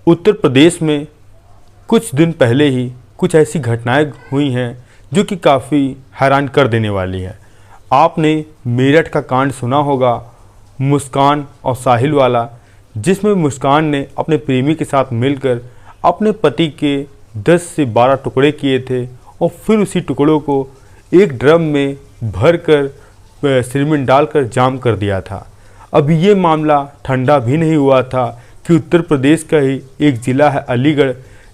उत्तर प्रदेश में कुछ दिन पहले ही कुछ ऐसी घटनाएं हुई हैं जो कि काफ़ी हैरान कर देने वाली है। आपने मेरठ का कांड सुना होगा, मुस्कान और साहिल वाला, जिसमें मुस्कान ने अपने प्रेमी के साथ मिलकर अपने पति के 10 से 12 टुकड़े किए थे और फिर उसी टुकड़ों को एक ड्रम में भरकर सीमेंट डालकर जाम कर दिया था। अब ये मामला ठंडा भी नहीं हुआ था कि उत्तर प्रदेश का ही एक ज़िला है अलीगढ़,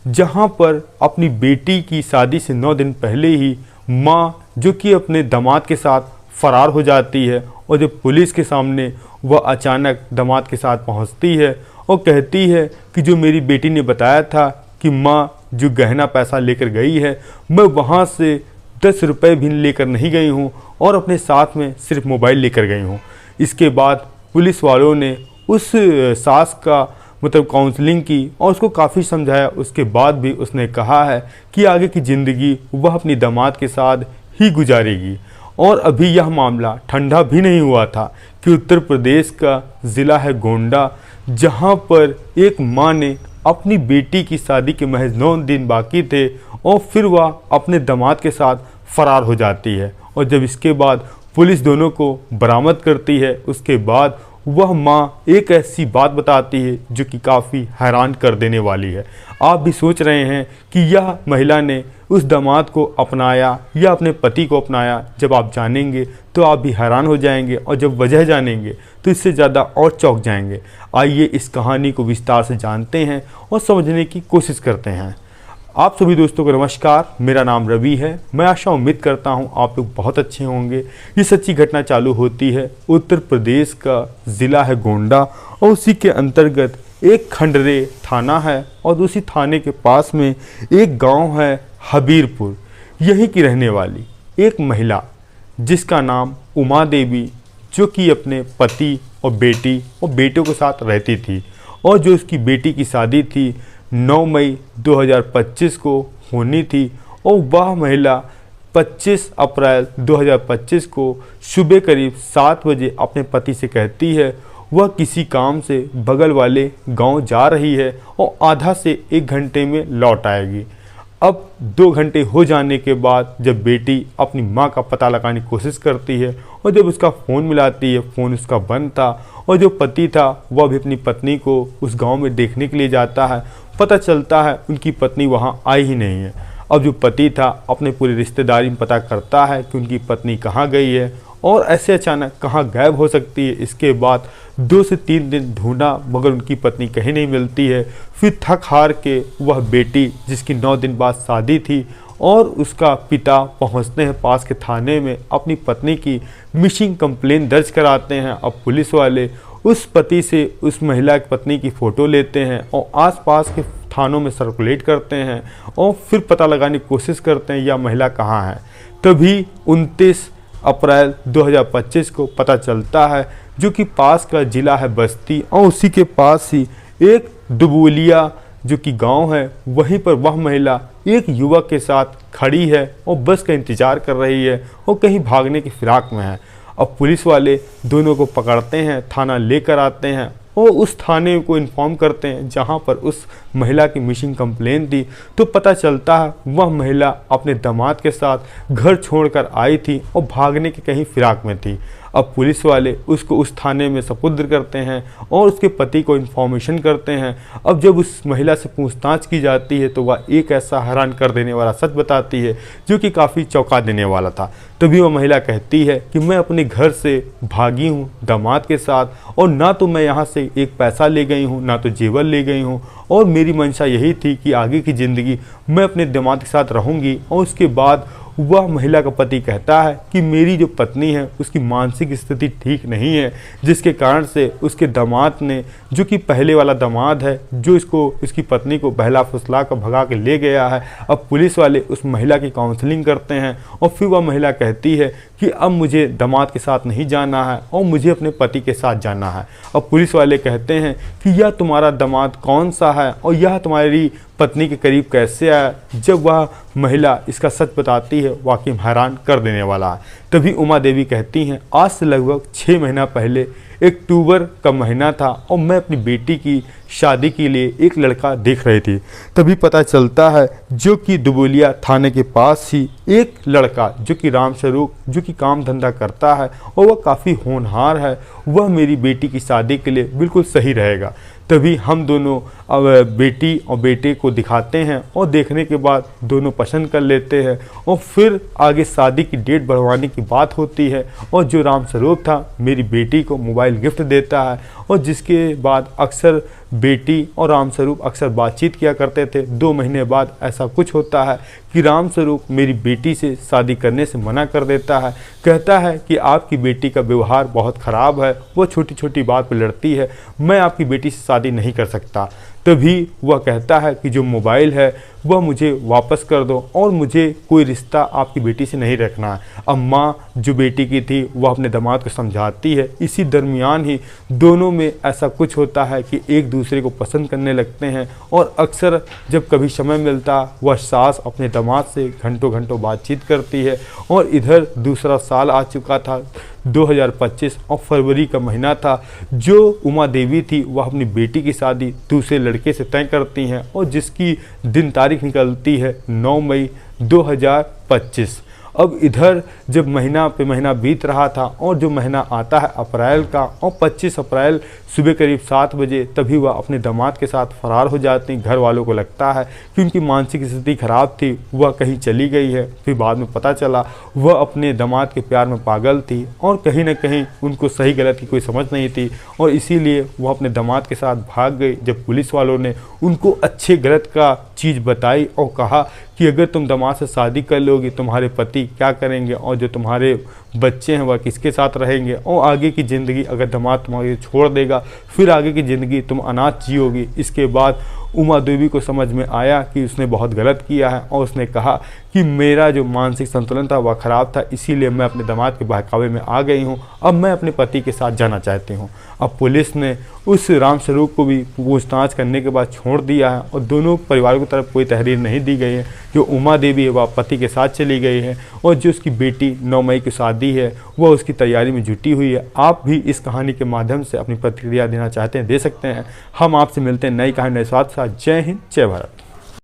जहां पर अपनी बेटी की शादी से 9 दिन पहले ही मां जो कि अपने दामाद के साथ फरार हो जाती है और जब पुलिस के सामने वह अचानक दामाद के साथ पहुंचती है और कहती है कि जो मेरी बेटी ने बताया था कि मां जो गहना पैसा लेकर गई है, मैं वहां से 10 रुपये भी लेकर नहीं गई हूं और अपने साथ में सिर्फ मोबाइल लेकर गई हूं। इसके बाद पुलिस वालों ने उस सास का काउंसलिंग की और उसको काफ़ी समझाया। उसके बाद भी उसने कहा है कि आगे की ज़िंदगी वह अपनी दामाद के साथ ही गुजारेगी। और अभी यह मामला ठंडा भी नहीं हुआ था कि उत्तर प्रदेश का ज़िला है गोंडा, जहां पर एक मां ने अपनी बेटी की शादी के महज 9 दिन बाकी थे और फिर वह अपने दामाद के साथ फरार हो जाती है। और जब इसके बाद पुलिस दोनों को बरामद करती है, उसके बाद वह माँ एक ऐसी बात बताती है जो कि काफ़ी हैरान कर देने वाली है। आप भी सोच रहे हैं कि यह महिला ने उस दामाद को अपनाया या अपने पति को अपनाया। जब आप जानेंगे तो आप भी हैरान हो जाएंगे और जब वजह जानेंगे तो इससे ज़्यादा और चौंक जाएंगे। आइए इस कहानी को विस्तार से जानते हैं और समझने की कोशिश करते हैं। आप सभी दोस्तों को नमस्कार, मेरा नाम रवि है। मैं आशा उम्मीद करता हूं आप लोग बहुत अच्छे होंगे। ये सच्ची घटना चालू होती है उत्तर प्रदेश का ज़िला है गोंडा और उसी के अंतर्गत एक खंडरे थाना है और उसी थाने के पास में एक गांव है हबीरपुर। यहीं की रहने वाली एक महिला जिसका नाम उमा देवी, जो कि अपने पति और बेटी और बेटों के साथ रहती थी और जो उसकी बेटी की शादी थी 9 मई 2025 को होनी थी और वह महिला 25 अप्रैल 2025 को सुबह करीब 7 बजे अपने पति से कहती है वह किसी काम से बगल वाले गांव जा रही है और आधा से 1 घंटे में लौट आएगी। अब 2 घंटे हो जाने के बाद जब बेटी अपनी मां का पता लगाने की कोशिश करती है और जब उसका फ़ोन मिलाती है, फ़ोन उसका बंद था और जो पति था वह भी अपनी पत्नी को उस गांव में देखने के लिए जाता है। पता चलता है उनकी पत्नी वहां आई ही नहीं है। अब जो पति था अपने पूरी रिश्तेदारी में पता करता है कि उनकी पत्नी कहाँ गई है और ऐसे अचानक कहाँ गायब हो सकती है। इसके बाद 2 से 3 दिन ढूंढा मगर उनकी पत्नी कहीं नहीं मिलती है। फिर थक हार के वह बेटी जिसकी 9 दिन बाद शादी थी और उसका पिता पहुंचते हैं पास के थाने में, अपनी पत्नी की मिसिंग कंप्लेंट दर्ज कराते हैं। अब पुलिस वाले उस पति से उस महिला की पत्नी की फ़ोटो लेते हैं और आसपास के थानों में सर्कुलेट करते हैं और फिर पता लगाने की कोशिश करते हैं यह महिला कहाँ है। तभी 29 अप्रैल 2025 को पता चलता है जो कि पास का ज़िला है बस्ती और उसी के पास ही एक दुबुलिया जो कि गांव है, वहीं पर वह महिला एक युवक के साथ खड़ी है और बस का इंतज़ार कर रही है और कहीं भागने की फिराक में है। अब पुलिस वाले दोनों को पकड़ते हैं, थाना लेकर आते हैं और उस थाने को इन्फॉर्म करते हैं जहां पर उस महिला की मिसिंग कंप्लेंट थी। तो पता चलता है वह महिला अपने दामाद के साथ घर छोड़कर आई थी और भागने की कहीं फिराक में थी। अब पुलिस वाले उसको उस थाने में सुपुर्द करते हैं और उसके पति को इन्फॉर्मेशन करते हैं। अब जब उस महिला से पूछताछ की जाती है तो वह एक ऐसा हैरान कर देने वाला सच बताती है जो कि काफ़ी चौंका देने वाला था। तभी वह महिला कहती है कि मैं अपने घर से भागी हूँ दामाद के साथ और ना तो मैं यहाँ से एक पैसा ले गई हूँ ना तो जेवर ले गई हूँ और मेरी मंशा यही थी कि आगे की ज़िंदगी मैं अपने दामाद के साथ रहूँगी। और उसके बाद वह महिला का पति कहता है कि मेरी जो पत्नी है उसकी मानसिक स्थिति ठीक नहीं है, जिसके कारण से उसके दामाद ने, जो कि पहले वाला दामाद है, जो इसकी पत्नी को बहला फुसला कर भगा के ले गया है। अब पुलिस वाले उस महिला की काउंसलिंग करते हैं और फिर वह महिला कहती है कि अब मुझे दामाद के साथ नहीं जाना है और मुझे अपने पति के साथ जाना है। अब पुलिस वाले कहते हैं कि यह तुम्हारा दामाद कौन सा है और यह तुम्हारी पत्नी के करीब कैसे आया। जब वह महिला इसका सच बताती है वाकई हैरान कर देने वाला है। तभी उमा देवी कहती हैं आज से लगभग 6 महीना पहले अक्टूबर का महीना था और मैं अपनी बेटी की शादी के लिए एक लड़का देख रही थी। तभी पता चलता है जो कि दुबोलिया थाने के पास ही एक लड़का जो कि रामस्वरूप जो कि काम धंधा करता है और वह काफ़ी होनहार है, वह मेरी बेटी की शादी के लिए बिल्कुल सही रहेगा। तभी हम दोनों अब बेटी और बेटे को दिखाते हैं और देखने के बाद दोनों पसंद कर लेते हैं और फिर आगे शादी की डेट बढ़वाने की बात होती है। और जो रामस्वरूप था मेरी बेटी को मोबाइल गिफ्ट देता है और जिसके बाद अक्सर बेटी और रामस्वरूप अक्सर बातचीत किया करते थे। 2 महीने बाद ऐसा कुछ होता है कि रामस्वरूप मेरी बेटी से शादी करने से मना कर देता है। कहता है कि आपकी बेटी का व्यवहार बहुत ख़राब है, वो छोटी छोटी बात पर लड़ती है, मैं आपकी बेटी से शादी नहीं कर सकता। तभी वह कहता है कि जो मोबाइल है वह मुझे वापस कर दो और मुझे कोई रिश्ता आपकी बेटी से नहीं रखना है। अब माँ जो बेटी की थी वह अपने दामाद को समझाती है। इसी दरमियान ही दोनों में ऐसा कुछ होता है कि एक दूसरे को पसंद करने लगते हैं और अक्सर जब कभी समय मिलता वह सास अपने दामाद से घंटों घंटों बातचीत करती है। और इधर दूसरा साल आ चुका था 2025 और फरवरी का महीना था। जो उमा देवी थी वह अपनी बेटी की शादी दूसरे लड़के से तय करती हैं और जिसकी दिन तारीख निकलती है 9 मई 2025। अब इधर जब महीना पे महीना बीत रहा था और जो महीना आता है अप्रैल का और 25 अप्रैल सुबह करीब 7 बजे तभी वह अपने दामाद के साथ फरार हो जाती। घर वालों को लगता है कि उनकी मानसिक स्थिति खराब थी, वह कहीं चली गई है। फिर बाद में पता चला वह अपने दामाद के प्यार में पागल थी और कहीं ना कहीं उनको सही गलत की कोई समझ नहीं थी और इसीलिए वह अपने दामाद के साथ भाग गई। जब पुलिस वालों ने उनको अच्छे गलत का चीज़ बताई और कहा कि अगर तुम दामाद से शादी कर लोगी तुम्हारे पति क्या करेंगे और जो तुम्हारे बच्चे हैं वह किसके साथ रहेंगे और आगे की ज़िंदगी अगर दामाद तुम्हारी छोड़ देगा फिर आगे की ज़िंदगी तुम अनाथ जियोगी। इसके बाद उमा देवी को समझ में आया कि उसने बहुत गलत किया है और उसने कहा कि मेरा जो मानसिक संतुलन था वह ख़राब था, इसीलिए मैं अपने दामाद के बहकावे में आ गई हूँ। अब मैं अपने पति के साथ जाना चाहती हूँ। अब पुलिस ने उस रामस्वरूप को भी पूछताछ करने के बाद छोड़ दिया है और दोनों परिवारों की तरफ कोई तहरीर नहीं दी गई है। जो उमा देवी है वह पति के साथ चली गई है और जो उसकी बेटी 9 मई की शादी है वह उसकी तैयारी में जुटी हुई है। आप भी इस कहानी के माध्यम से अपनी प्रतिक्रिया देना चाहते हैं, दे सकते हैं। हम आपसे मिलते हैं नई कहानी नए स्वाद के साथ। जय हिंद, जय भारत।